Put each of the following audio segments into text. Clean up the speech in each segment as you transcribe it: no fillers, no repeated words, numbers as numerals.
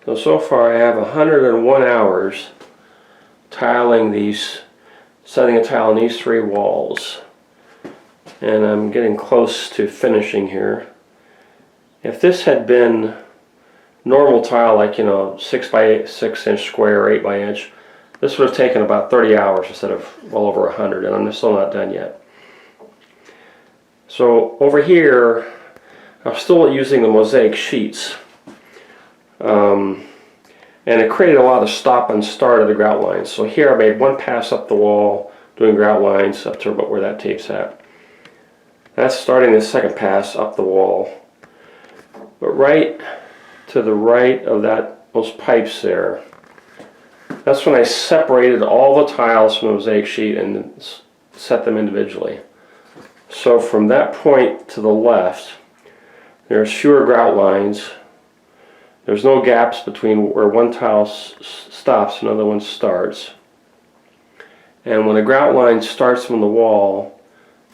So far I have 101 hours tiling these, setting a tile on these 3 walls. And I'm getting close to finishing here. If this had been normal tile, like 6 by 6 inch square or 8 by inch, this would have taken about 30 hours instead of well over 100, and I'm still not done yet. So over here, I'm still using the mosaic sheets. And it created a lot of stop and start of the grout lines. So here I made one pass up the wall, doing grout lines up to about where that tape's at. That's starting the second pass up the wall. But right to the right of those pipes there, that's when I separated all the tiles from the mosaic sheet and set them individually. So from that point to the left, there's fewer grout lines. There's no gaps between where one tile stops and another one starts. And when a grout line starts from the wall,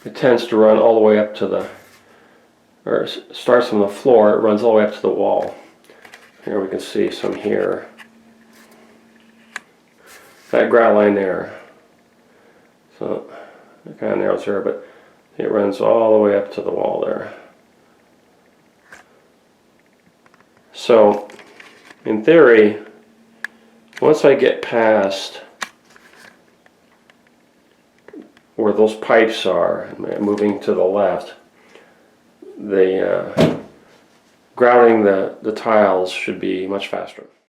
it tends to run all the way up to starts from the floor, it runs all the way up to the wall. Here we can see some here. That grout line there. So it kind of narrows here, but it runs all the way up to the wall there. So, in theory, once I get past where those pipes are, moving to the left, the grouting the tiles should be much faster.